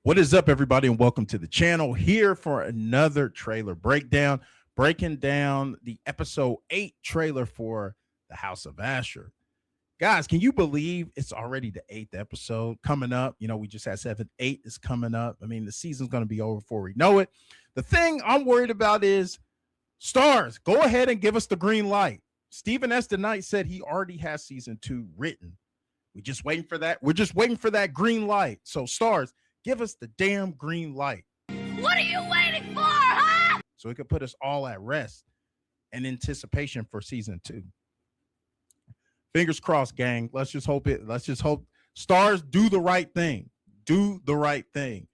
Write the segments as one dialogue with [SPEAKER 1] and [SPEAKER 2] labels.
[SPEAKER 1] What is up, everybody, and welcome to the channel. Here for another trailer breakdown, breaking down the episode 8 trailer for the House of Ashur. Guys, can you believe it's already the 8th episode coming up? You know, we just had 7. 8 is coming up. I mean, the season's going to be over before we know it. The thing I'm worried about is stars. Go ahead and give us the green light. Stephen S. DeKnight said he already has season 2 written. We're just waiting for that. We're just waiting for that green light. So stars, give us the damn green light.
[SPEAKER 2] What are you waiting for, huh?
[SPEAKER 1] So it could put us all at rest in anticipation for season 2. Fingers crossed, gang. Let's just hope stars do the right thing. Do the right thing.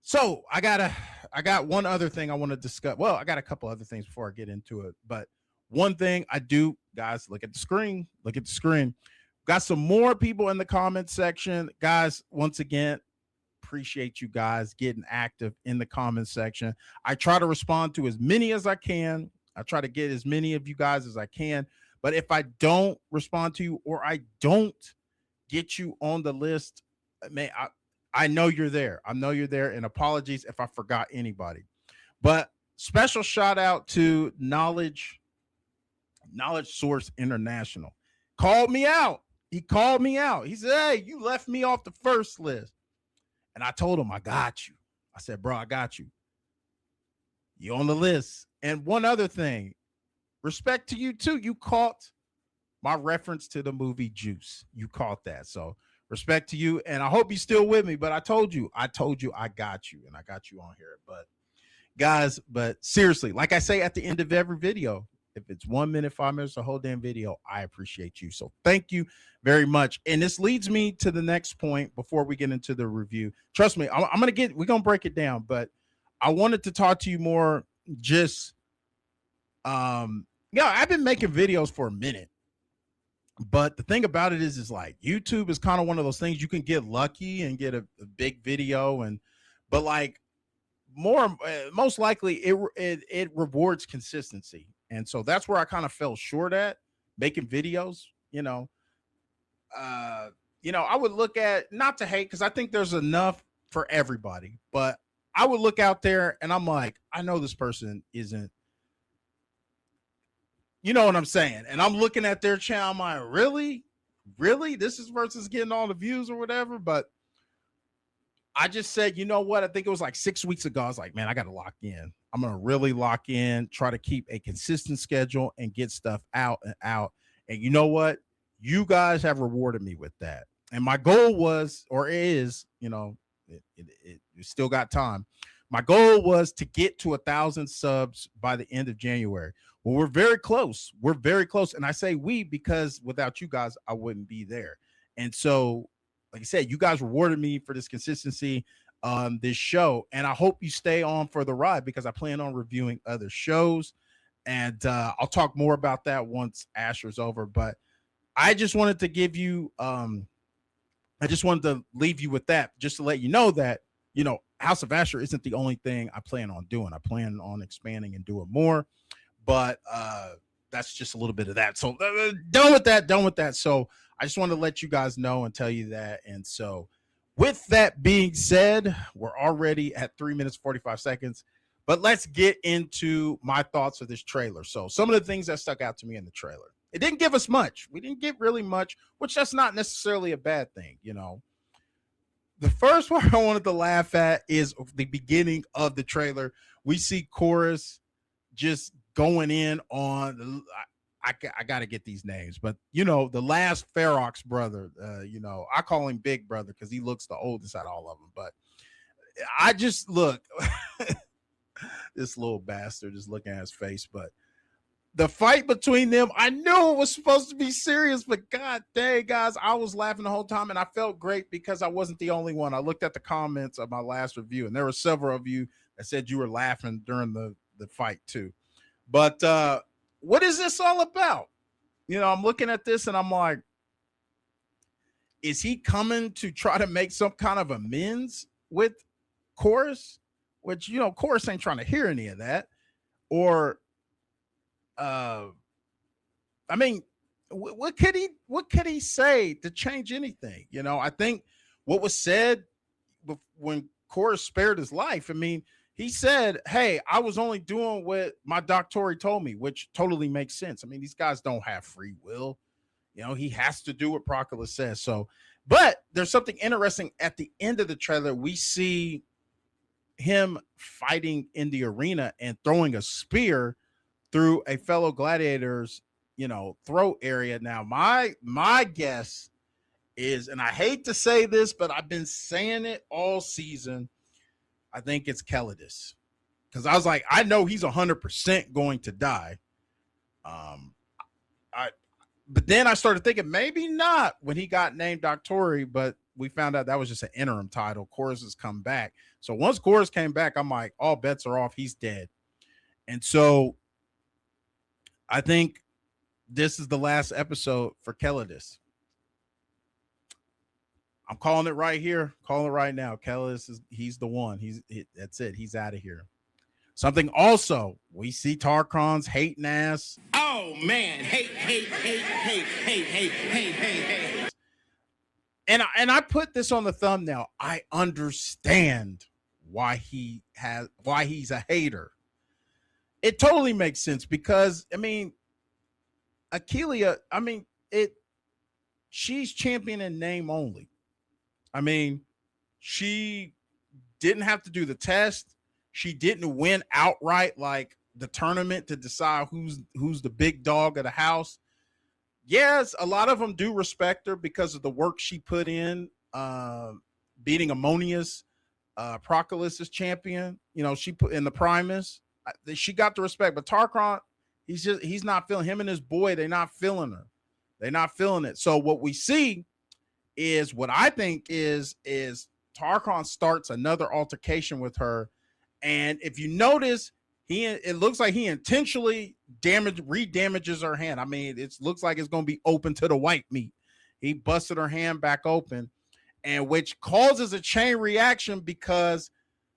[SPEAKER 1] So I got one other thing I want to discuss. Well, I got a couple other things before I get into it. But one thing I do, guys, look at the screen. Look at the screen. Got some more people in the comment section. Guys, once again, appreciate you guys getting active in the comment section. I try to respond to as many as I can. I try to get as many of you guys as I can. But if I don't respond to you or I don't get you on the list, man, I know you're there. I know you're there. And apologies if I forgot anybody. But special shout out to Knowledge Source International. Called me out. He called me out. He said, "Hey, you left me off the first list." And I told him, I got you. I said, bro, I got you. You on the list. And one other thing, respect to you too. You caught my reference to the movie Juice. You caught that. So respect to you. And I hope you're still with me. But I told you I got you. And I got you on here. But guys, but seriously, like I say at the end of every video, if it's 1 minute, 5 minutes, a whole damn video, I appreciate you. So thank you very much. And this leads me to the next point before we get into the review. Trust me, we're going to break it down, but I wanted to talk to you more just, I've been making videos for a minute, but the thing about it is like YouTube is kind of one of those things you can get lucky and get a big video but like most likely it rewards consistency. And so that's where I kind of fell short at making videos, I would look at, not to hate, because I think there's enough for everybody, but I would look out there and I'm like, I know this person isn't, you know what I'm saying? And I'm looking at their channel, I'm like, really? This is versus getting all the views or whatever. But I just said, you know what? I think it was like 6 weeks ago. I was like, man, I got to lock in. I'm going to really lock in, try to keep a consistent schedule and get stuff out. And you know what? You guys have rewarded me with that. And my goal was, or is, it still got time. My goal was to get to 1,000 subs by the end of January. Well, we're very close. We're very close. And I say we because without you guys, I wouldn't be there. And so, like I said, you guys rewarded me for this consistency on this show. And I hope you stay on for the ride because I plan on reviewing other shows. And I'll talk more about that once Ashur's over. But I just wanted to give you, I just wanted to leave you with that, just to let you know that, House of Ashur isn't the only thing I plan on doing. I plan on expanding and doing more. But that's just a little bit of that. So done with that. So I just want to let you guys know and tell you that. And so with that being said, we're already at 3 minutes, 45 seconds. But let's get into my thoughts of this trailer. So some of the things that stuck out to me in the trailer. It didn't give us much. We didn't get really much, which that's not necessarily a bad thing, The first one I wanted to laugh at is the beginning of the trailer. We see Chorus just going in on I got to get these names, but the last Ferox brother, I call him Big Brother because he looks the oldest out of all of them. But I just look, this little bastard is looking at his face. But the fight between them, I knew it was supposed to be serious, but god dang, guys, I was laughing the whole time, and I felt great because I wasn't the only one. I looked at the comments of my last review, and there were several of you that said you were laughing during the fight too. But what is this all about? I'm looking at this and I'm like, is he coming to try to make some kind of amends with Chorus? Which, Chorus ain't trying to hear any of that. Or, I mean, what could he say to change anything? I think what was said when Chorus spared his life, I mean, he said, "Hey, I was only doing what my doctor told me," which totally makes sense. I mean, these guys don't have free will. He has to do what Proclus says. So, but there's something interesting at the end of the trailer. We see him fighting in the arena and throwing a spear through a fellow gladiator's, throat area. Now, my guess is, and I hate to say this, but I've been saying it all season, I think it's Kelidus. Because I was like, I know he's 100% going to die. But then I started thinking maybe not when he got named Doctori, but we found out that was just an interim title. Chorus has come back. So once Chorus came back, I'm like, all bets are off. He's dead. And so I think this is the last episode for Kelidus. I'm calling it right here. Calling it right now. Kelidus he's the one. That's it. He's out of here. Something also, we see Tarkron's hating ass.
[SPEAKER 3] Oh man, hate.
[SPEAKER 1] And I put this on the thumbnail. I understand why he's a hater. It totally makes sense because I mean, Achilea, she's champion in name only. I mean, she didn't have to do the test. She didn't win outright like the tournament to decide who's the big dog of the house. Yes, a lot of them do respect her because of the work she put in, beating Ammonius, Proclus' champion. She put in the Primus. She got the respect, but Tarkron, he's not feeling him and his boy. They're not feeling her. They're not feeling it. So what we see is what I think is Tarkron starts another altercation with her. And if you notice, it looks like he intentionally re-damages her hand. I mean, it looks like it's going to be open to the white meat. He busted her hand back open, and which causes a chain reaction because,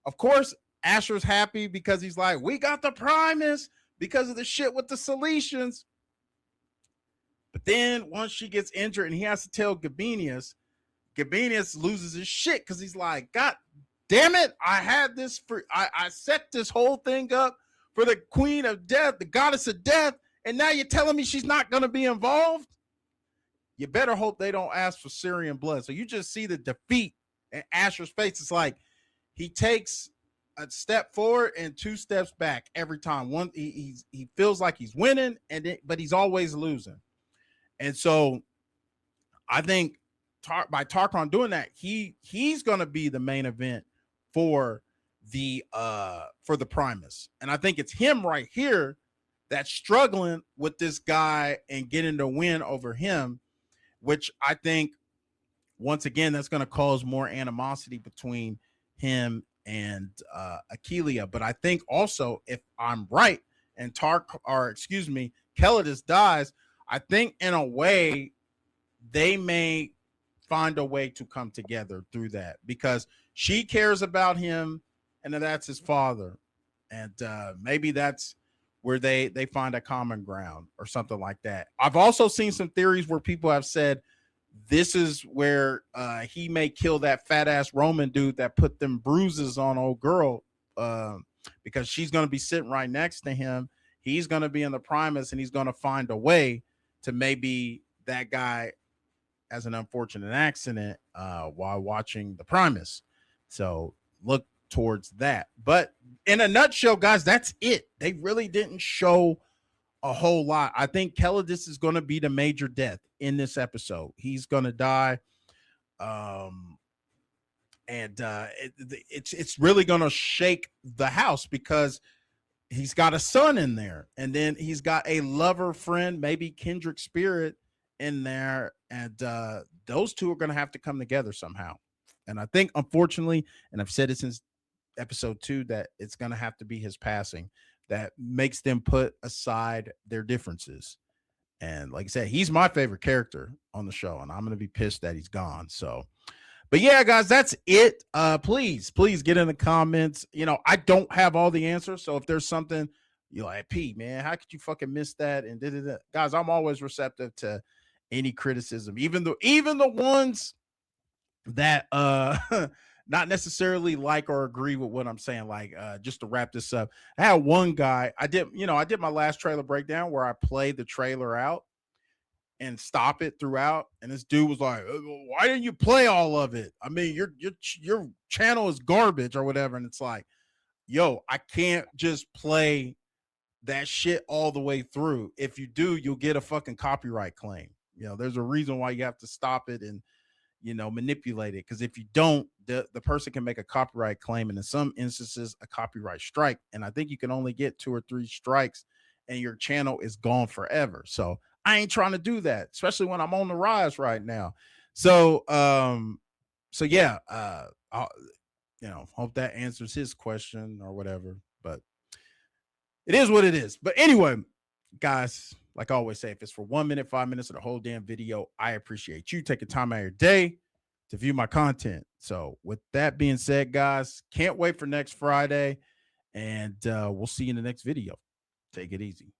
[SPEAKER 1] of course, Ashur's happy because he's like, we got the Primus because of the shit with the Cilicians. But then once she gets injured and he has to tell Gabinius loses his shit because he's like, God damn it, I set this whole thing up for the queen of death, the goddess of death, and now you're telling me she's not going to be involved? You better hope they don't ask for Syrian blood. So you just see the defeat in Ashur's face. It's like he takes a step forward and 2 steps back every time. One, he feels like he's winning, but he's always losing. And so I think by Tarkron doing that, he's going to be the main event for the Primus. And I think it's him right here that's struggling with this guy and getting the win over him, which I think once again that's going to cause more animosity between him and Achilea. But I think also, if I'm right and Kelidus dies, I think in a way they may find a way to come together through that because she cares about him and that's his father. And maybe that's where they find a common ground or something like that. I've also seen some theories where people have said this is where he may kill that fat ass Roman dude that put them bruises on old girl because she's going to be sitting right next to him. He's going to be in the Primus and he's going to find a way to maybe that guy has an unfortunate accident while watching the Primus. So look towards that. But in a nutshell, guys, that's it. They really didn't show a whole lot. I think Kelidus is going to be the major death in this episode. He's going to die. It's really going to shake the house because he's got a son in there, and then he's got a lover friend, maybe kindred spirit in there, and those two are going to have to come together somehow. And I think, unfortunately, and I've said it since episode 2, that it's going to have to be his passing that makes them put aside their differences. And like I said, he's my favorite character on the show, and I'm going to be pissed that he's gone. So, but yeah, guys, that's it. Please get in the comments. I don't have all the answers. So if there's something you're like, Pete, man, how could you fucking miss that? And guys, I'm always receptive to any criticism, even the ones that not necessarily like or agree with what I'm saying. Like, just to wrap this up, I had one guy. I did my last trailer breakdown where I played the trailer out and stop it throughout. And this dude was like, "Why didn't you play all of it? I mean, your channel is garbage or whatever." And it's like, yo, I can't just play that shit all the way through. If you do, you'll get a fucking copyright claim. There's a reason why you have to stop it and manipulate it. Because if you don't, the person can make a copyright claim, and in some instances, a copyright strike. And I think you can only get 2 or 3 strikes, and your channel is gone forever. So I ain't trying to do that, especially when I'm on the rise right now. So, yeah, I'll, hope that answers his question or whatever. But it is what it is. But anyway, guys, like I always say, if it's for 1 minute, 5 minutes, or the whole damn video, I appreciate you taking time out of your day to view my content. So with that being said, guys, can't wait for next Friday, and we'll see you in the next video. Take it easy.